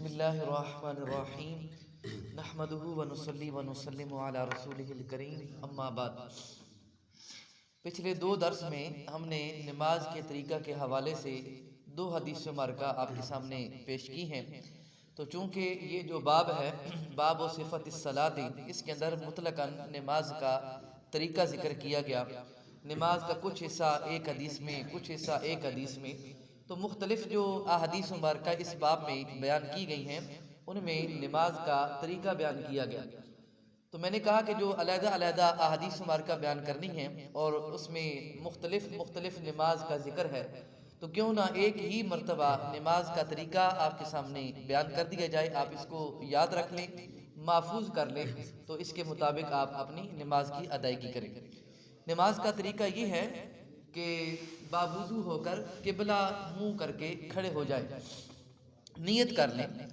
बिस्मिल्लाहिर्रहमानिर्रहीम नहमदुहु व नुसल्ली व नुसल्लिमु अला रसूलिहिल करीम अम्मा बाद। पिछले दो दर्स में हमने नमाज के तरीक़ा के हवाले से दो हदीस मुबारका आपके सामने पेश की हैं। तो चूँकि ये जो बाब है बाब सिफ़तिस सलाती, इसके अंदर मुतलकन नमाज का तरीक़ा ज़िक्र किया गया। नमाज का कुछ हिस्सा एक हदीस में, कुछ हिस्सा एक हदीस में, तो मुख्तलिफ जो अहादीस मुबारका इस बाब में बयान की गई हैं उनमें नमाज का तरीक़ा बयान किया गया। तो मैंने कहा कि जो अलग-अलग अहादीस मुबारका बयान करनी है और उसमें मुख्तलिफ नमाज का जिक्र है, तो क्यों ना एक ही मरतबा नमाज का तरीक़ा आपके सामने बयान कर दिया जाए। आप इसको याद रख लें, महफूज कर लें, तो इसके मुताबिक आप अपनी नमाज की अदायगी करें। नमाज का तरीक़ा ये है कि बावुज़ू होकर किबला मुँह करके खड़े हो जाए, नियत कर लें।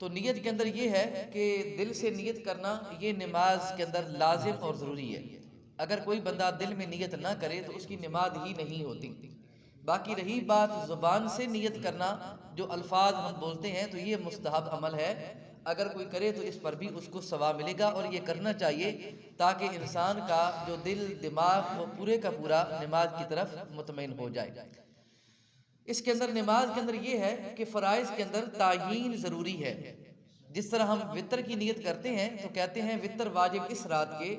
तो नियत के अंदर ये है कि दिल से नियत करना ये नमाज के अंदर लाजिम और ज़रूरी है। अगर कोई बंदा दिल में नियत ना करे तो उसकी नमाज ही नहीं होती। बाकी रही बात ज़ुबान से नियत करना, जो अल्फाज हम बोलते हैं, तो ये मुस्तहब अमल है। अगर कोई करे तो इस पर भी उसको सवाब मिलेगा और ये करना चाहिए ताकि इंसान का जो दिल दिमाग वो पूरे का पूरा नमाज की तरफ मुतमईन हो जाए। इसके अंदर नमाज के अंदर ये है कि फ़राइज़ के अंदर तायीन ज़रूरी है। जिस तरह हम वितर की नियत करते हैं तो कहते हैं वितर वाजिब इस रात के,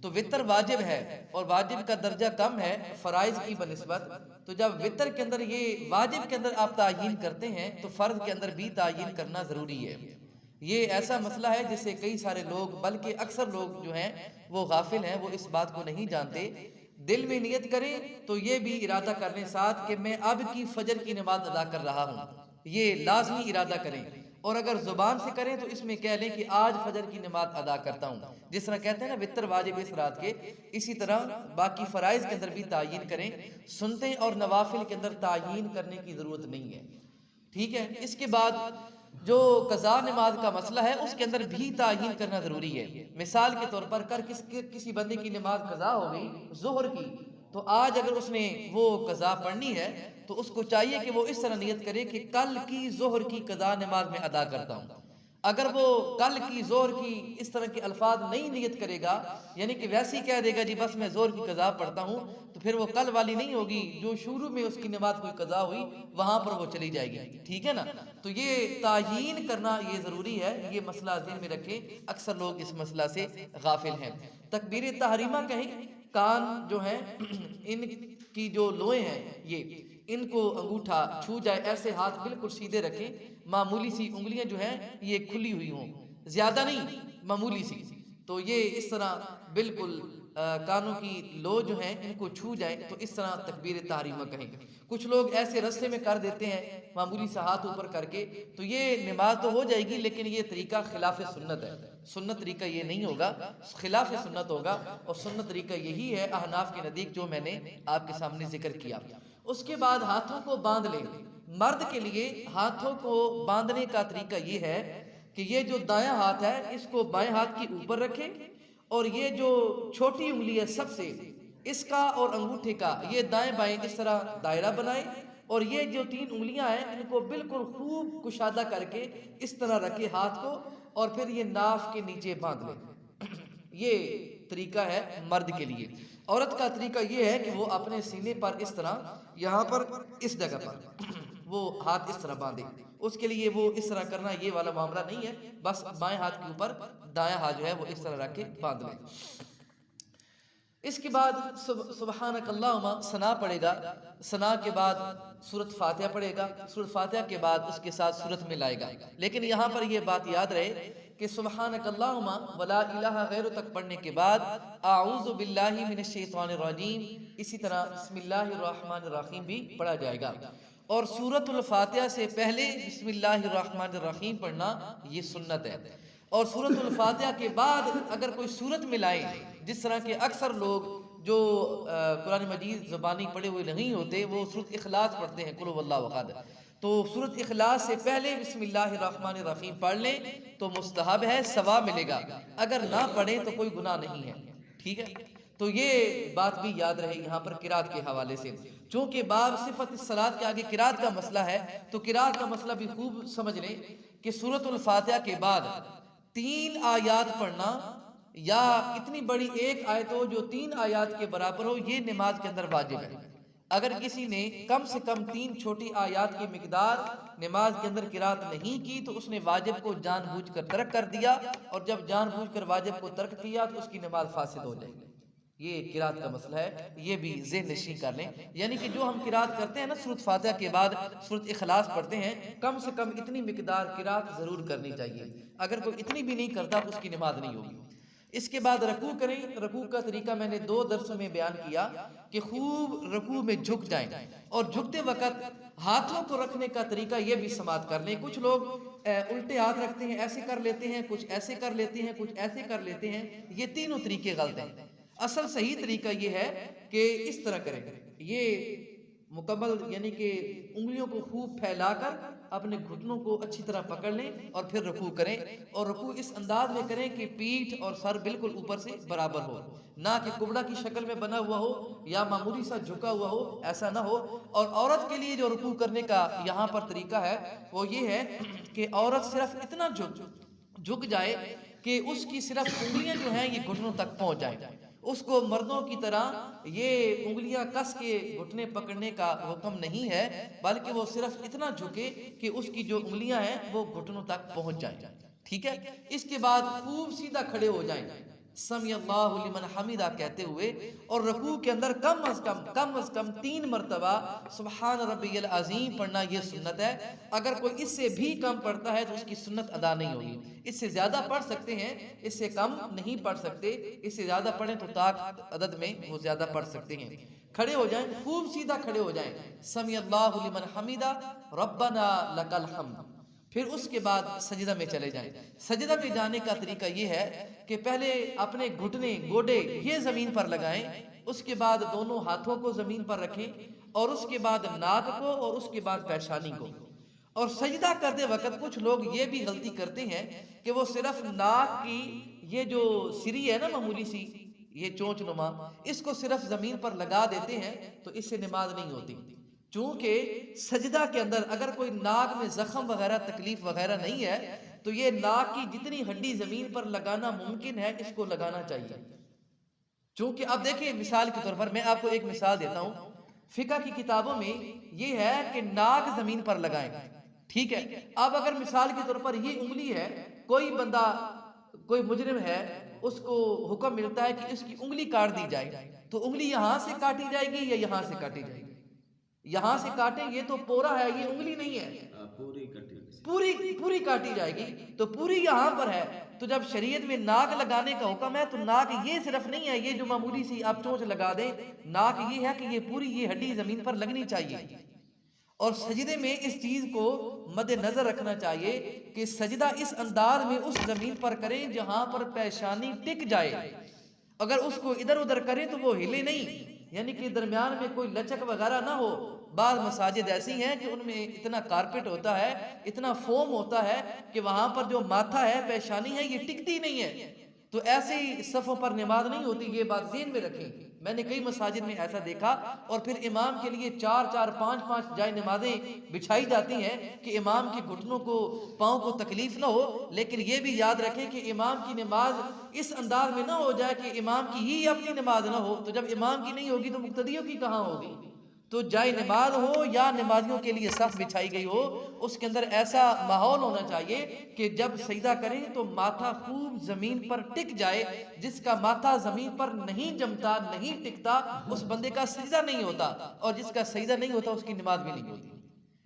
तो वितर वाजिब है और वाजिब का दर्जा कम है फ़राइज़ की बनिस्बत। तो जब वितर के अंदर ये वाजिब के अंदर आप तायीन करते हैं तो फ़र्द के अंदर भी तायीन करना ज़रूरी है। ये ऐसा मसला है जिससे कई सारे लोग, बल्कि अक्सर लोग जो हैं वो गाफिल हैं, वो इस बात को नहीं जानते। दिल में नियत करें तो ये भी इरादा करने साथ कि मैं अब की फजर की नमाज अदा कर रहा हूँ, ये लाजमी इरादा करें। और अगर ज़ुबान से करें तो इसमें कह लें कि आज फजर की नमाज अदा करता हूँ। जिस तरह कहते हैं ना वितर वाजिब इस रात के, इसी तरह बाकी फ़राइज़ के अंदर भी तायीन करें। सुन्नतें और नवाफिल के अंदर तायीन करने की ज़रूरत नहीं है, ठीक है। इसके बाद जो कज़ा नमाज का मसला है उसके अंदर भी तायीन करना ज़रूरी है। मिसाल के तौर पर किसी बंदे की नमाज कज़ा हो गई ज़ोहर की, तो आज अगर उसने वो कज़ा पढ़नी है तो उसको चाहिए कि वो इस तरह नियत करे कि कल की ज़ोहर की कज़ा नमाज में अदा करता हूँ। अगर वो कल की ज़ोहर की इस तरह के अल्फाज नहीं नियत करेगा, यानी कि वैसे ही कह देगा जी बस मैं ज़ोहर की कज़ा पढ़ता हूँ, तो फिर वो कल वाली नहीं होगी। जो शुरू में उसकी नमाज कोई कज़ा हुई वहाँ पर वो चली जाएगी, ठीक है ना। तो ये तायीन करना ये ज़रूरी है, ये मसला ज़हन में रखें। अक्सर लोग इस मसला से गाफिल हैं। तकबीर तहरीमा कहें, कान जो है इनकी जो लोएं हैं ये, इनको अंगूठा छू जाए, ऐसे हाथ बिल्कुल सीधे रखें, मामूली सी उंगलियां जो हैं ये खुली हुई हों, ज्यादा नहीं, मामूली सी। तो ये इस तरह बिल्कुल कानों की लो जो है इनको छू जाए, तो इस तरह तकबीर तहरीमा कहें। कुछ लोग ऐसे रस्ते में कर देते हैं मामूली सा हाथ ऊपर करके, तो ये नमाज तो हो जाएगी लेकिन ये तरीका खिलाफ सुन्नत है। सुन्नत तरीका ये नहीं होगा, खिलाफ सुन्नत होगा। और सुन्नत तरीका यही है अहनाफ के नज़दीक जो मैंने आपके सामने जिक्र किया। उसके बाद हाथों को बांध लें। मर्द के लिए हाथों को बांधने का तरीका ये है कि ये जो दायां हाथ है इसको बाएं हाथ के ऊपर रखें और ये जो छोटी उंगली है सबसे, इसका और अंगूठे का ये दाएं बाएं इस तरह दायरा बनाएं और ये जो तीन उंगलियां हैं इनको बिल्कुल खूब कुशादा करके इस तरह रखे हाथ को और फिर ये नाफ के नीचे बांध लें। ये तरीका है मर्द के लिए। औरत का तरीका ये है कि वो अपने सीने पर इस तरह, यहाँ पर इस जगह पर वो हाथ इस तरह बांधे। उसके लिए वो इस तरह करना ये वाला मामला नहीं है, बस बाएं हाथ के ऊपर दायां हाथ जो है वो इस तरह रख के बांध ले। इसके बाद सुबहानक अल्लाहुम्मा सना पड़ेगा। सना के बाद सूरत फातिहा पढ़ेगा। सूरत फातिहा के बाद उसके साथ सूरत मिलाएगा। लेकिन यहाँ पर यह बात याद रहे कि सुबहानक अल्लाहुम्मा वला इलाहा गैरु तक पढ़ने के बाद आऊज़ु बिल्लाहि मिनश शैतानिर रजीम, इसी तरह बिस्मिल्लाहिर रहमानिर रहीम भी पढ़ा जाएगा। और सूरतुल फातिहा से पहले बिस्मिल्लाहिर रहमानिर रहीम पढ़ना ये सुन्नत है। और सूरतुल फातिहा के बाद अगर कोई सूरत मिलाए, जिस तरह के अक्सर लोग जो कुरान मजीद ज़बानी पढ़े हुए नहीं होते वो सूरत इखलास पढ़ते हैं, कुल हुवल्लाहु अहद, तो सूरत इखलास से पहले बिस्मिल्लाहिर रहमानिर रहीम पढ़ लें तो मुस्तहब है, सवाब मिलेगा। अगर ना पढ़े तो कोई गुनाह नहीं है, ठीक है। तो ये बात भी याद रहे यहाँ पर किरात के हवाले से। चूंकि बाब सिफत सलात के आगे किरात का मसला है, तो किरात का मसला भी खूब समझ लें कि सूरतुल फातिहा के बाद 3 आयात पढ़ना या इतनी बड़ी एक आयत हो जो 3 आयात के बराबर हो, ये नमाज के अंदर वाजिब है। अगर किसी ने कम से कम 3 छोटी आयात की मिकदार नमाज के अंदर किरात नहीं की तो उसने वाजिब को जानबूझकर तर्क कर दिया, और जब जानबूझकर वाजिब को तर्क किया तो उसकी नमाज फासिद हो जाएगी। ये किरात का मसला है, ये भी ज़हन नशीं कर लें। यानी कि जो हम किरात करते हैं ना, सूरत फातिहा के बाद सूरत इखलास पढ़ते हैं, कम से कम इतनी मिकदार किरात ज़रूर करनी चाहिए। अगर कोई इतनी भी नहीं करता तो उसकी नमाज नहीं होगी। इसके बाद रकू करें। रकू का तरीका मैंने 2 दर्सों में बयान किया कि खूब रकू में झुक जाएं, और झुकते वक्त हाथों को रखने का तरीका ये भी समात कर लें। कुछ लोग उल्टे हाथ रखते हैं, ऐसे कर लेते हैं, कुछ ऐसे कर लेते हैं, कुछ ऐसे कर लेते हैं। ये तीनों तरीके गलत हैं। असल सही तरीका ये है कि इस तरह करें, ये मुकम्मल यानी कि उंगलियों को खूब फैलाकर अपने घुटनों को अच्छी तरह पकड़ लें और फिर रुकू करें। और रुकू इस अंदाज में करें कि पीठ और सर बिल्कुल ऊपर से बराबर हो, ना कि कुबड़ा की शक्ल में बना हुआ हो या मामूली सा झुका हुआ हो, ऐसा ना हो। और औरत के लिए जो रुकू करने का यहाँ पर तरीका है वो ये है कि औरत सिर्फ इतना झुक जाए कि उसकी सिर्फ उंगलियां जो हैं ये घुटनों तक पहुंच जाए। उसको मर्दों की तरह ये उंगलियां कस के घुटने पकड़ने का हुक्म नहीं है, बल्कि वो सिर्फ इतना झुके कि उसकी जो उंगलियां हैं वो घुटनों तक पहुंच जाए। ठीक है। इसके बाद खूब सीधा खड़े हो जाएं, समी अल्लाहु लिमन हमीदा कहते हुए, और रकू के अंदर कम अज कम 3 मरतबा सुब्हान रब्बियल अज़ीम पढ़ना ये सुन्नत है। अगर कोई इससे भी कम पढ़ता है तो उसकी सुन्नत अदा नहीं होगी। इससे ज्यादा पढ़ सकते हैं, इससे कम नहीं पढ़ सकते। इससे ज्यादा पढ़ें तो ताक अदद में वो ज्यादा पढ़ सकते हैं। खड़े हो जाएं, खूब सीधा खड़े हो जाएं, समी अल्लाहु लिमन हमीदा रब्बना लकल हम्द। फिर उसके बाद सजदा में चले जाएं। सजदा में जाने का तरीका ये है कि पहले अपने घुटने गोडे ये जमीन पर लगाएं, उसके बाद दोनों हाथों को जमीन पर रखें, और उसके बाद नाक को, और उसके बाद पेशानी को। और सजदा करते वक्त कुछ लोग ये भी गलती करते हैं कि वो सिर्फ नाक की ये जो सिरी है ना मामूली सी, ये चोंच नुमा, इसको सिर्फ जमीन पर लगा देते हैं, तो इससे नमाज नहीं होती। चूंकि सजदा के अंदर अगर कोई नाक में जख्म वगैरह तकलीफ वगैरह नहीं है तो ये नाक की जितनी हड्डी जमीन पर लगाना मुमकिन है इसको लगाना चाहिए। चूंकि अब देखिए मिसाल के तौर पर मैं आपको एक मिसाल देता हूँ। फिका की किताबों में ये है कि नाक जमीन पर लगाएं, ठीक है। अब अगर मिसाल के तौर पर ये उंगली है, कोई बंदा कोई मुजरिम है, उसको हुक्म मिलता है कि इसकी उंगली काट दी जाए, तो उंगली यहां से काटी जाएगी या यहां से काटी जाएगी? यहां से काटे, ये तो पोरा है, ये उंगली नहीं है, पूरी काटी जाएगी। तो पूरी यहां पर है, तो जब शरीयत में नाक लगाने का हुक्म है तो नाक ये सिर्फ नहीं है ये जो मामूली सी आप चोंच लगा दें, नाक ये है कि ये पूरी ये हड्डी जमीन पर लगनी चाहिए। और सजदे में इस चीज को मद्देनजर रखना चाहिए कि सजदा इस अंदाज में उस जमीन पर करें जहां पर पेशानी टिक जाए। अगर उसको इधर उधर करें तो वो हिले नहीं, यानी कि दरमियान में कोई लचक वगैरह ना हो। बाद मसाजिद ऐसी हैं कि उनमें इतना कारपेट होता है, इतना फोम होता है कि वहां पर जो माथा है, पेशानी है, ये टिकती नहीं है, तो ऐसे ही सफ़ों पर नमाज नहीं होती। ये बात ज़हन में रखें। मैंने कई मसाजिद में ऐसा देखा, और फिर इमाम के लिए 4-4, 5-5 जाए नमाजें बिछाई जाती हैं कि इमाम के घुटनों को, पाँव को तकलीफ ना हो। लेकिन ये भी याद रखें कि इमाम की नमाज इस अंदाज में ना हो जाए कि इमाम की ही अपनी नमाज ना हो, तो जब इमाम की नहीं होगी तो मुक्तदियों की कहाँ होगी। तो जाए नमाज हो या नमाजियों के लिए सफ बिछाई गई हो, उसके अंदर ऐसा माहौल होना चाहिए कि जब सजदा करें तो माथा खूब जमीन पर टिक जाए। जिसका माथा जमीन पर नहीं जमता, नहीं टिकता, उस बंदे का सजदा नहीं होता, और जिसका सजदा नहीं होता उसकी नमाज भी नहीं होती।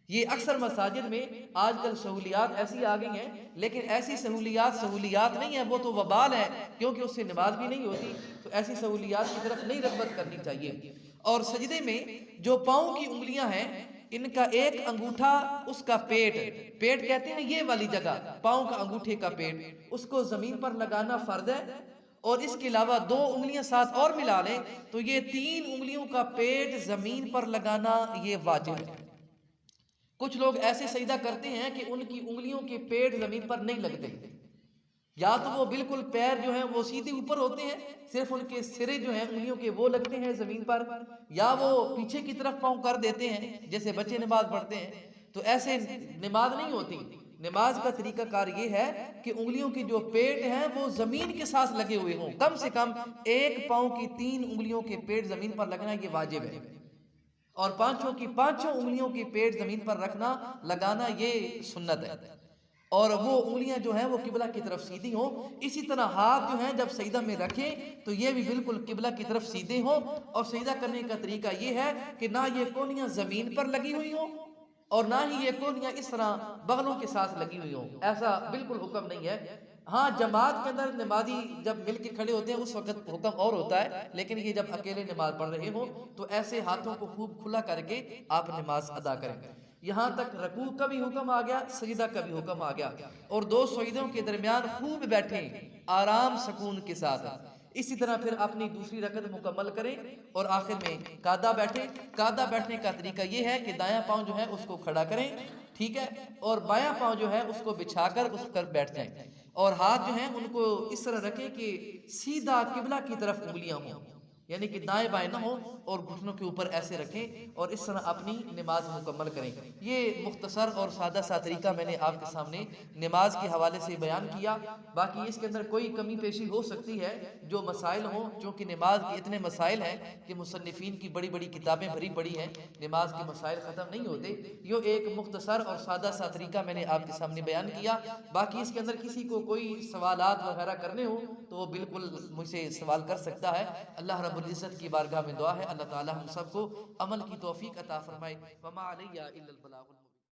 ये अक्सर मसाजिद में आजकल सहूलियात ऐसी आ गई हैं, लेकिन ऐसी सहूलियात नहीं है, वो तो वबाल है, क्योंकि उससे नमाज भी नहीं होती। तो ऐसी सहूलियात की तरफ नहीं रग़बत करनी चाहिए। और सजदे में जो पाँव की उंगलियां हैं, इनका एक अंगूठा उसका पेट कहते हैं ये वाली जगह, पाँव का अंगूठे का पेट, उसको जमीन पर लगाना फर्ज है। और इसके अलावा 2 उंगलियां साथ और मिला लें तो ये 3 उंगलियों का पेट जमीन पर लगाना ये वाजिब है। कुछ लोग ऐसे सजदा करते हैं कि उनकी उंगलियों के पेट जमीन पर नहीं लगते, या तो वो बिल्कुल पैर जो हैं वो सीधे ऊपर होते हैं, सिर्फ उनके सिरे जो हैं उंगलियों के वो लगते हैं जमीन पर, या वो पीछे की तरफ पाँव कर देते हैं जैसे बच्चे नमाज पढ़ते हैं। तो ऐसे नमाज नहीं होती। नमाज का तरीकाकार ये है कि उंगलियों की जो पेट हैं वो जमीन के साथ लगे हुए हों, कम से कम एक पाँव की 3 उंगलियों के पेट जमीन पर लगना ये वाजिब है, और पांचों की पांचों उंगलियों की पेट जमीन पर रखना लगाना ये सुन्नत है। और वो उंगलियां जो हैं वो किबला की तरफ सीधी हों। इसी तरह हाथ जो हैं जब सजदा में रखें तो ये भी बिल्कुल किबला की तरफ सीधे हों। और सजदा करने का तरीका ये है कि ना ये कोहनियां जमीन पर लगी हुई हों और ना ही ये कोहनियां इस तरह बगलों के साथ लगी हुई हों, ऐसा बिल्कुल हुक्म नहीं है। हाँ, जमात के अंदर नमाजी जब मिल के खड़े होते हैं उस वक्त हुक्म और होता है, लेकिन ये जब अकेले नमाज पढ़ रहे हो तो ऐसे हाथों को खूब खुला करके आप नमाज अदा करें। यहाँ तक रकू का भी हुक्म आ गया, सजदा का भी हुक्म आ गया, और दो सजदों के दरमियान खूब बैठें आराम सुकून के साथ। इसी तरह फिर अपनी दूसरी रकत मुकम्मल करें और आखिर में कादा बैठे। कादा बैठने का तरीका ये है कि दायां पाँव जो है उसको खड़ा करें, ठीक है, और बायां पाँव जो है उसको बिछाकर उस पर बैठ जाएं, और हाथ जो हैं उनको इस तरह रखें कि सीधा किबला की तरफ उंगलियां हों, यानी कि दाएं बाएं ना हो, और घुटनों के ऊपर ऐसे रखें और इस तरह अपनी नमाज मुकम्मल करें। ये मुख्तसर और सादा सा तरीका मैंने आपके सामने नमाज के हवाले से बयान किया। बाकी इसके अंदर कोई कमी पेशी हो सकती है, जो मसाइल हों, चूँकि नमाज के इतने मसाइल हैं कि मुसन्निफीन की बड़ी बड़ी किताबें भरी पड़ी हैं, नमाज के मसाइल ख़त्म नहीं होते। यो एक मुख्तसर और सादा सा तरीका मैंने आपके सामने बयान किया। बाकी इसके अंदर किसी को कोई सवालात वगैरह करने हो तो वो बिल्कुल मुझसे सवाल कर सकता है। अल्लाह रब्बुल इज़्ज़त की बारगाह में दुआ है अल्लाह ताला हम सबको अमल की तौफीक अता फरमाए। वमा अलैया इल्लल बलागुल।